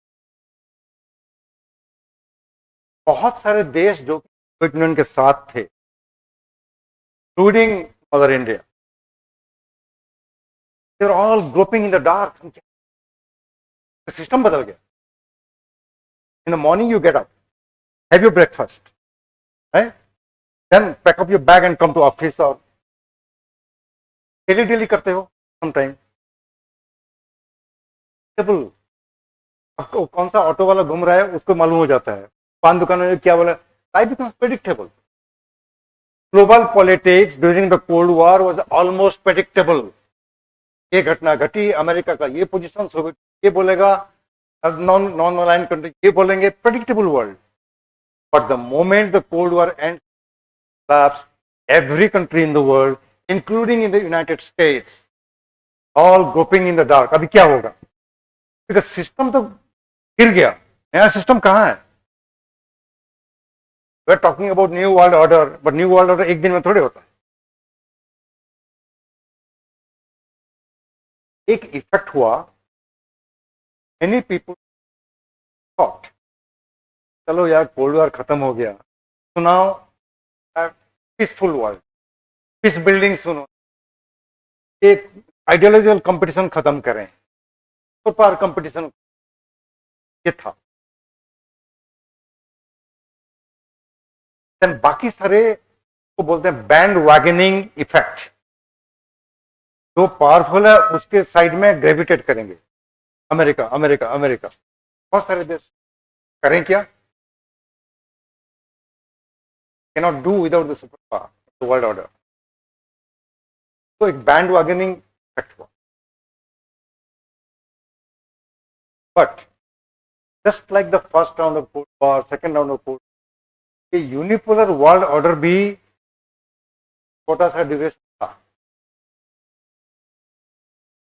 बहुत सारे देश जो Soviet union के साथ थे, including Mother India, they are all groping in the dark. System बदल गया. In the morning you get up, have your breakfast, right, then pack up your bag and come to office. और daily daily करते हो sometime. आपको कौन सा auto वाला घूम रहा है उसको मालूम हो जाता है, पान दुकान में क्या बोला. Life becomes predictable. Global politics during the cold war was almost predictable. ये घटना घटी, अमेरिका का ये पोजीशन, सोवियत ये बोलेगा, नॉन अलाइन कंट्री ये बोलेंगे, predictable world. But the moment the cold war and collapsed, every country in the world, including in the United States, all groping in the dark. अभी क्या होगा? Because system तो गिर गया, नया सिस्टम कहाँ है? We are talking about new world order, but new world order एक दिन में थोड़े होता है. एक इफेक्ट हुआ. Many people thought, चलो यार कोल्ड वॉर खत्म हो गया, so now peaceful world, peace building. सुनो, एक आइडियोलॉजिकल कंपटीशन खत्म करें, सुपर कंपटीशन ये था. देन बाकी सारे को बोलते हैं बैंड वैगनिंग इफेक्ट. जो पावरफुल है उसके साइड में ग्रेविटेट करेंगे. अमेरिका अमेरिका अमेरिका, बहुत सारे देश करें क्या? cannot do without the superpower, the world order. So एक bandwagoning effect हुआ. But just like the first round of Cold War, second round of Cold War, a unipolar world order भी छोटा सा ड्यूरेशन था.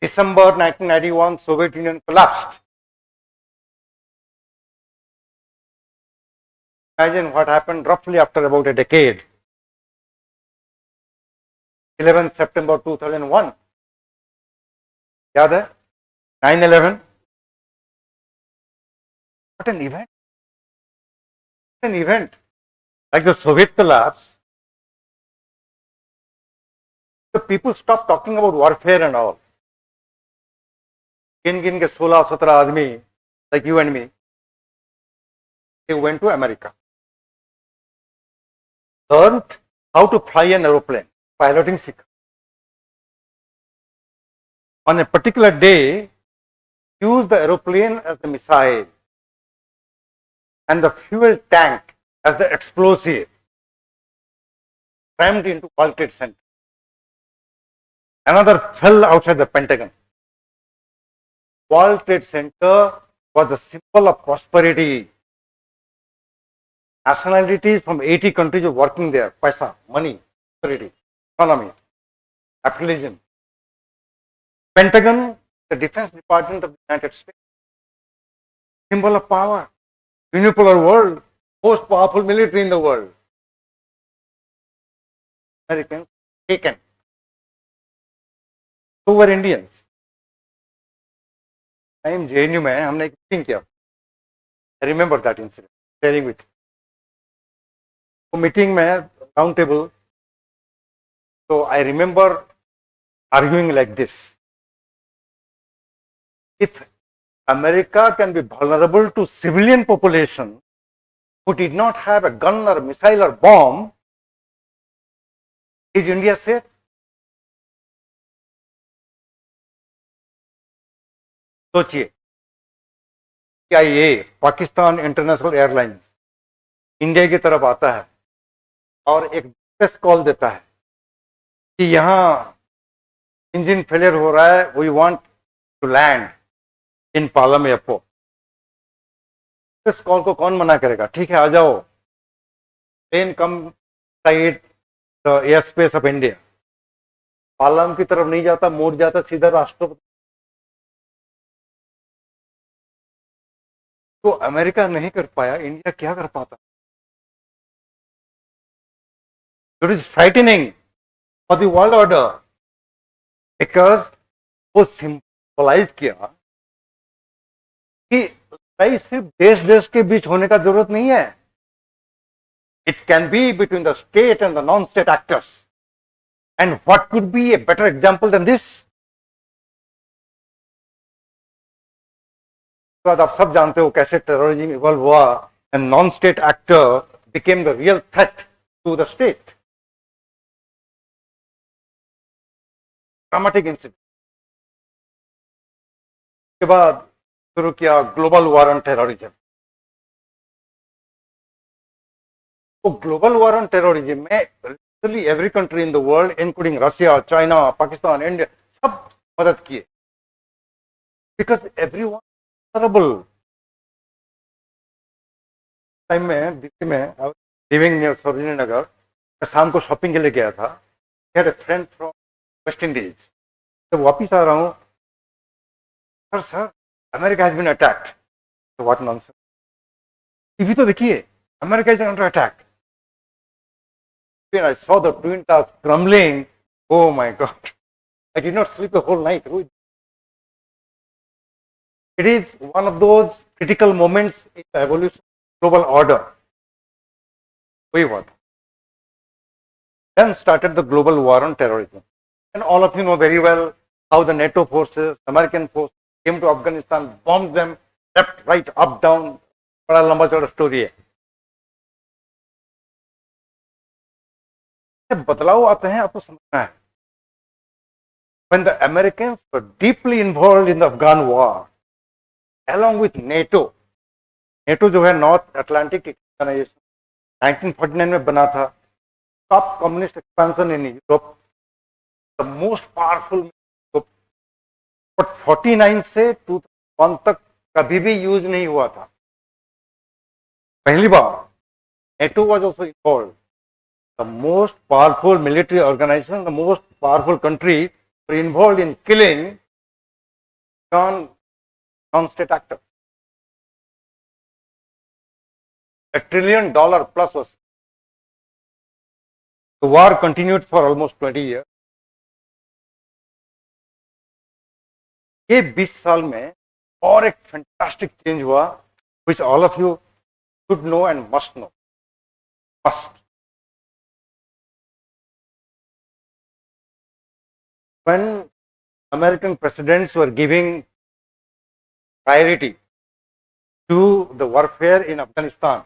December 1991, Soviet Union collapsed. Imagine what happened roughly after about a decade. 11th September 2001. याद है? 9/11. What an event! What an event! Like the Soviet collapse, the people stopped talking about warfare and all. गिन के 16-17 आदमी, like you and me, they went to America. Learned how to fly an aeroplane, piloting सीखा. On a particular day, used the aeroplane as the missile and the fuel tank as the explosive, rammed into World Trade Center. Another fell outside the Pentagon. World Trade Center was the symbol of prosperity. Nationalities from 80 countries were working there. Paisa, money, prosperity, economy, affiliation. Pentagon, the Defense Department of the United States, symbol of power, unipolar world, most powerful military in the world. Americans taken. So were Indians. Time JNU में हमने एक meeting किया. I remember that incident, sharing with you. तो meeting में round table, तो I remember arguing like this: if America can be vulnerable to civilian population who did not have a gun or missile or bomb, is India से सोचिए, क्या ये Pakistan international airlines India की तरफ आता है और एक डिस्ट्रेस कॉल देता है कि यहां इंजन फेलियर हो रहा है, we want to land in Palam airport, इस कॉल को कौन मना करेगा? ठीक है, आ जाओ, plane come side the airspace of India. Palam की तरफ नहीं जाता, मोड़ जाता सीधा राष्ट्रपति। तो अमेरिका नहीं कर पाया, इंडिया क्या कर पाता? It is frightening for the world order, because वो सिंपलाइज किया कि लड़ाई सिर्फ देश देश के बीच होने का जरूरत नहीं है, it can be between the state and the non state actors. And what could be a better example than this? बाद आप सब जानते हो कैसे टेररिज्म इवॉल्व हुआ and non state actor became the real threat to the state. Dramatic incident के बाद शुरू किया ग्लोबल वॉर ऑन टेररिज्म। तो ग्लोबल वॉर ऑन टेररिज्म में literally every country in the world including Russia, China, Pakistan, India, सब मदद किए, because every one Sarbal. Time में दिल्ली में लिविंग नियर सरोजिनी नगर, शाम को शॉपिंग के लिए गया था। Had a friend from West Indies. जब वापिस आ रहा हूँ, sir America has been attacked. तो व्हाट नॉनसेंस, टीवी तो देखिए, America is under attack. When I saw the twin towers crumbling, oh my God, I did not sleep the whole night. It is one of those critical moments in the evolution of global order. We what? Then started the global war on terrorism. And all of you know very well how the NATO forces, American forces came to Afghanistan, bombed them, left, right, up, down. बड़ा लंबा चौड़ा story है। बदलाव आते हैं, आपको समझना है। When the Americans were deeply involved in the Afghan war, along with NATO, NATO जो है नॉर्थ अटलांटिक ऑर्गेनाइजेशन 1949 में बना था, top communist expansion in Europe, the most powerful. But 49 से 2001 तक कभी भी यूज नहीं हुआ था। पहली बार NATO was also involved. The most powerful military organization, the most powerful country were involved in killing non-state actors. $1 trillion plus was. The war continued for almost 20 years. ये 20 साल में और एक फैंटास्टिक चेंज हुआ, which all of you should know and must know. Must. When American presidents were giving priority to the warfare in Afghanistan,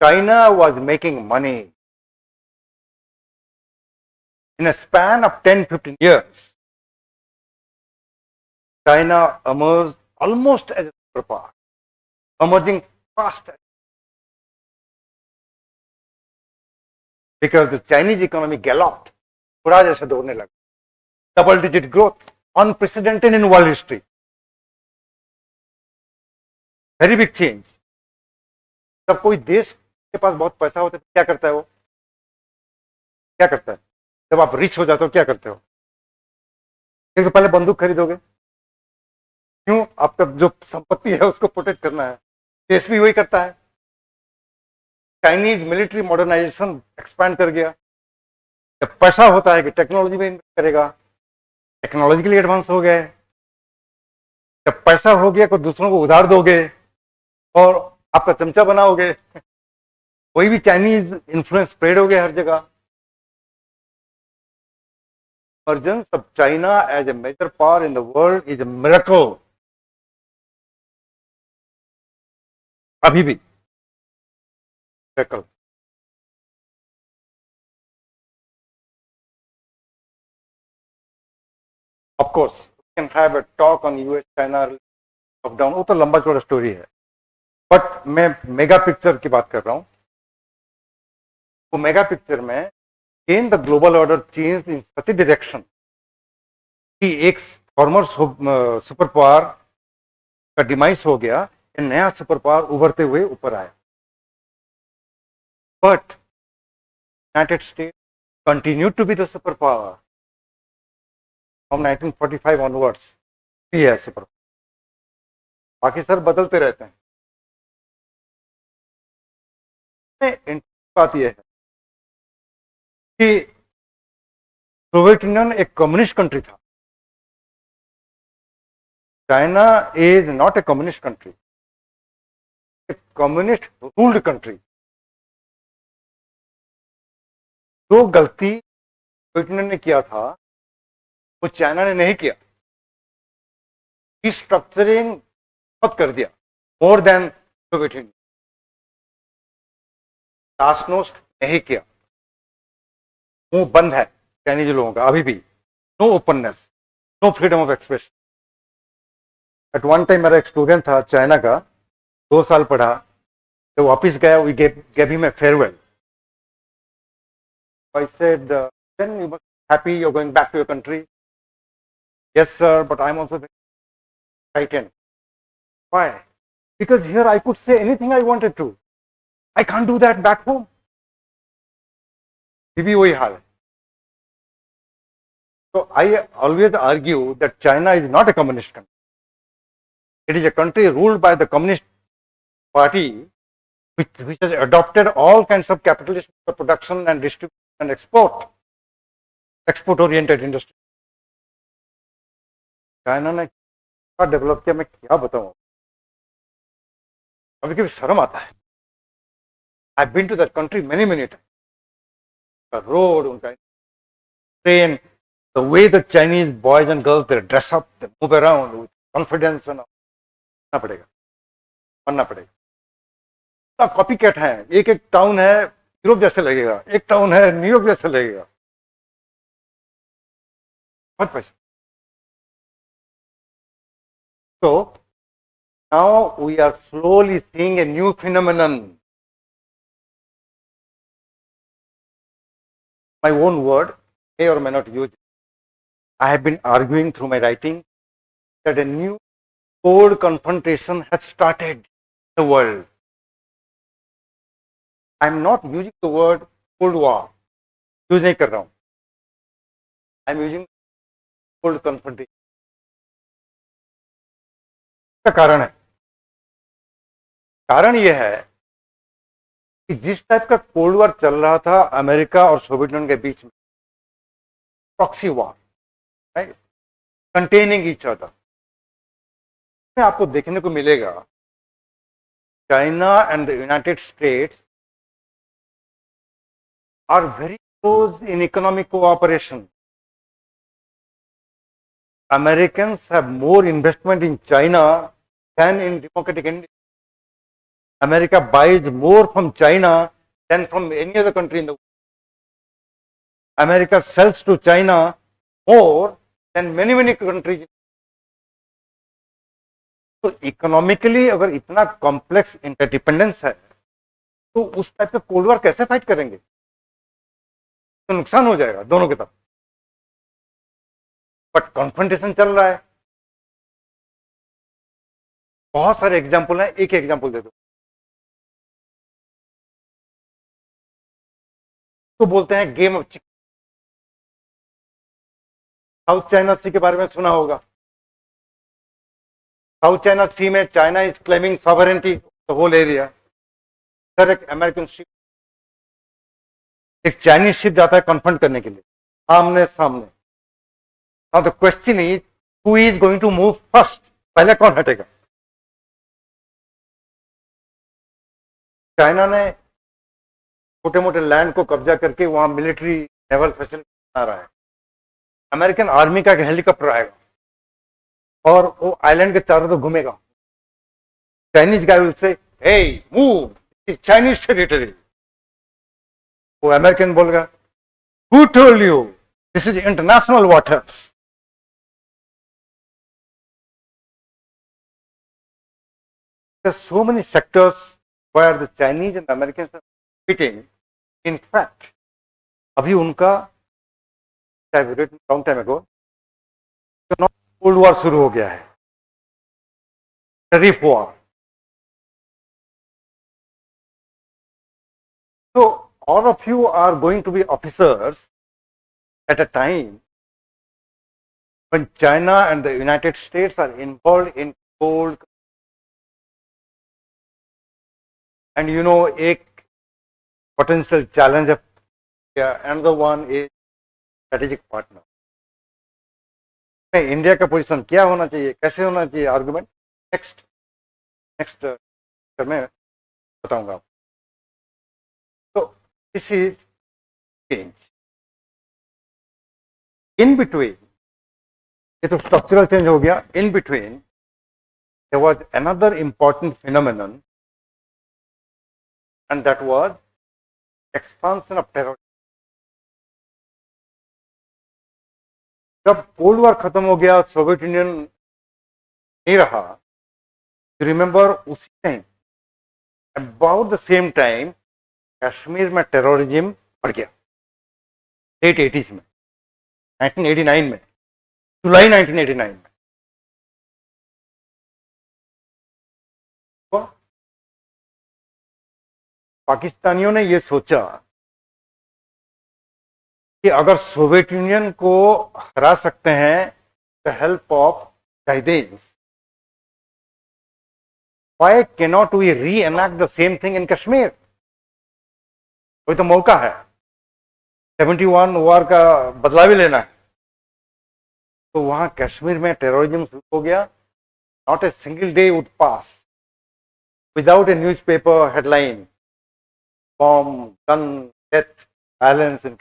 China was making money. In a span of 10-15 years, China emerged almost as a superpower, emerging fast. Because the Chinese economy galloped, पूरा जैसे दौड़ने लगा, double-digit growth, unprecedented in world history. Very big change. जब कोई देश के पास बहुत पैसा होता है क्या करता है वो? क्या करता है? जब आप रिच हो जाते हो क्या करते हो? एक तो पहले बंदूक खरीदोगे, क्यों? आपका जो संपत्ति है उसको प्रोटेक्ट करना है। देश भी वही करता है। चाइनीज मिलिट्री मॉडर्नाइजेशन एक्सपैंड कर गया। जब पैसा होता है कि टेक्नोलॉजी में इन्वेस्ट करेगा, टेक्नोलॉजिकली एडवांस हो गए। जब पैसा हो गया तो दूसरों को उधार दोगे और आपका चमचा बनाओगे। कोई भी चाइनीज इन्फ्लुएंस स्प्रेड हो गया हर जगह। Emergence of China as a major power in the world is a miracle. अभी भी miracle. Of course can have a talk on US China lockdown, वो तो लंबा चौड़ा स्टोरी है, बट मैं मेगा पिक्चर की बात कर रहा हूँ। वो मेगा पिक्चर में in the global order change in such A direction कि एक फॉर्मर सुपर पावर का डिमाइस हो गया, एक नया सुपर पावर उभरते हुए ऊपर आया। But United State continue to be the superpower from 1945 onwards, भी है सुपर। बाकी सर बदलते रहते हैं। बात यह है कि सोवियत यूनियन एक कम्युनिस्ट कंट्री था। China is not a communist country, A communist ruled country. जो गलती सोवियत यूनियन ने किया था वो चाइना ने नहीं किया। स्ट्रक्चरिंग बहुत कर दिया, मोर देन सोवियत यूनियन। लास्टनोस्ट नहीं किया, मुंह बंद है चाइनीज लोगों का अभी भी। No openness, no freedom of expression. At one time मेरा एक स्टूडेंट था चाइना का, 2 साल पढ़ा, तो वापिस गया, we gave him a farewell. I said, then you must be happy you're going back to your country. Yes sir, but I'm also very frightened. Why? Because here I could say anything I wanted to. I can't do that back home. भी वही हाल है। So I always argue that China is not a communist country. It is a country ruled by the Communist Party, which has adopted all kinds of capitalist production and distribution and export-oriented industry. China ने क्या develop किया मैं क्या बताऊं, कभी कभी शर्म आता है। I been to that country many time. उनका रोड, उनका train, the way the Chinese boys and girls they dress up, they move around with confidence, बनना पड़ेगा। कॉपी कैट है, एक एक टाउन है यूरोप जैसे लगेगा, एक टाउन है न्यूयॉर्क जैसे लगेगा। बहुत पैसा। So now we are slowly seeing a new phenomenon. My own word, may or may not use it. I have been arguing through my writing that a new cold confrontation has started in the world. I am not using the word Cold War. Use नहीं कर रहा हूं। I am using cold confrontation. का कारण यह है कि जिस टाइप का कोल्ड वॉर चल रहा था अमेरिका और सोवियत यूनियन के बीच में, proxy war, right, containing each other, आपको देखने को मिलेगा China and the United States are very close in economic cooperation. Americans have more investment in China than in democratic India. America buys more from China than from any other country in the world. America sells to China more than many countries. तो economically अगर इतना complex interdependence है तो उस type का cold war कैसे fight करेंगे? तो नुकसान हो जाएगा दोनों की तरफ। बट कॉन्फ्रंटेशन चल रहा है। बहुत सारे एग्जाम्पल हैं, एक एग्जाम्पल दे दो। तो बोलते हैं game of chicken. South China Sea के बारे में सुना होगा। साउथ चाइना सी में China is claiming sovereignty the whole area. Sir एक अमेरिकन शिप, एक चाइनीज शिप जाता है कन्फ्रंट करने के लिए, आमने सामने। Now the question is who is going to move first, पहले कौन हटेगा? चाइना ने छोटे मोटे लैंड को कब्जा करके वहां मिलिट्री नेवल फैसिलिटी बना रहा है। अमेरिकन आर्मी का एक हेलीकॉप्टर आएगा और वो आइलैंड के चारों तरफ घूमेगा। Chinese guy will say hey move, Chinese territory. वो अमेरिकन बोलेगा who told you, this is international waters. There are so many sectors where the Chinese and the Americans are competing. In fact, अभी उनका long time ago cold war शुरू हो गया है, tariff war. So all of you are going to be officers at a time when China and the United States are involved in cold. And you know, एक potential challenge of another one is strategic partner. India का position क्या होना चाहिए, कैसे होना चाहिए, argument next में बताऊंगा. तो this is change. In between, ये तो स्ट्रक्चरल चेंज हो गया. In between their was another important phenomenon, and that was expansion of terror. जब कोल्ड वॉर खत्म हो गया, सोवियत यूनियन नहीं रहा, रिमेंबर उसी time, about the same time, Kashmir में टेररिज्म बढ़ गया. लेट 80s में, 1989 में, जुलाई 1989 में. तो पाकिस्तानियों ने यह सोचा कि अगर सोवियत यूनियन को हरा सकते हैं the help of guidance, why can not we reenact the same thing in Kashmir. कोई तो मौका है, 71 वॉर का बदला भी लेना है. तो वहां कश्मीर में टेररिज्म शुरू हो गया. Not a single day would pass without A newspaper headline, bomb, gun, death, violence in.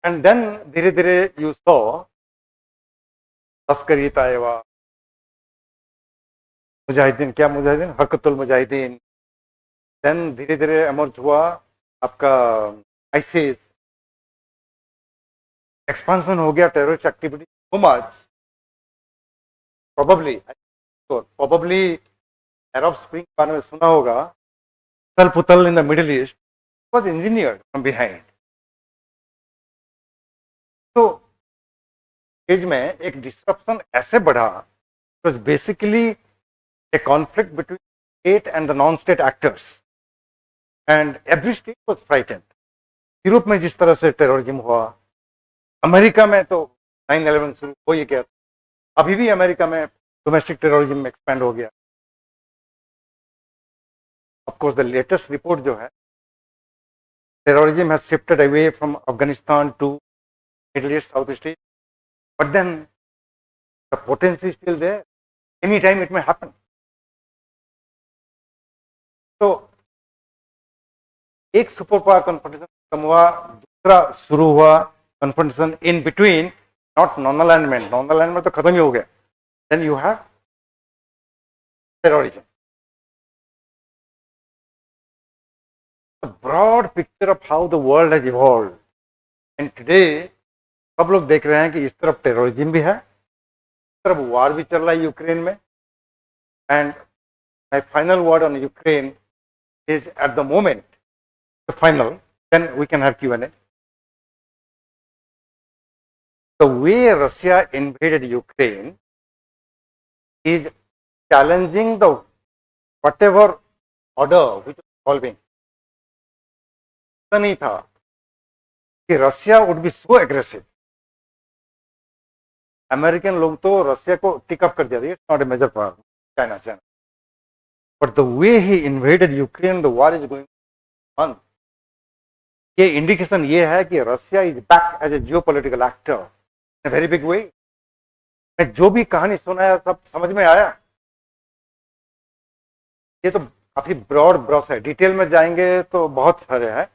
And then धीरे धीरे you saw तस्करी ताइवा, मुजाहिदीन, क्या मुजाहिदीन, हरकतुल मुजाहिदीन. देन धीरे धीरे एमर्ज हुआ आपका आईसिस. एक्सपांशन हो गया terrorist activity so much. Probably Arab spring के बारे में सुना होगा. तल पुतल in the Middle East was engineered from behind. तो एज में एक डिस्ट्रप्शन ऐसे बढ़ा, तो basically a conflict between state and the non state actors, and every state was frightened. Europe में जिस तरह से टेररिज्म हुआ, अमेरिका में तो 9/11 शुरू हो ही गया. अभी भी अमेरिका में डोमेस्टिक टेररिज्म एक्सपेंड हो गया. Of course the latest report जो है, terrorism has shifted away from Afghanistan to Middle East, Southeast Asia, but then the potency is still there. Anytime it may happen. So, एक super power confrontation खत्म हुआ, दूसरा शुरू हुआ confrontation in between, not non alignment. Non alignment तो खत्म ही हो गया. Then you have terrorism. The broad picture of how the world has evolved, and today सब लोग देख रहे हैं कि इस तरफ टेररिज्म भी है, इस तरफ वार भी चल रहा है यूक्रेन में. And my final word on Ukraine is at the moment the final, then we can have Q&A. The way Russia invaded Ukraine is challenging the whatever order which was following. नहीं था कि Russia would be so aggressive. American लोग तो Russia को टिकअप कर दिया. It's not a major power, China. But the way he invaded Ukraine, the war is going on. ये इंडिकेशन ये है कि Russia is back as a geopolitical actor in very big way. मैं जो भी कहानी सुनाया सब समझ में आया. ये तो काफी ब्रॉड ब्रश है, डिटेल में जाएंगे तो बहुत सारे हैं.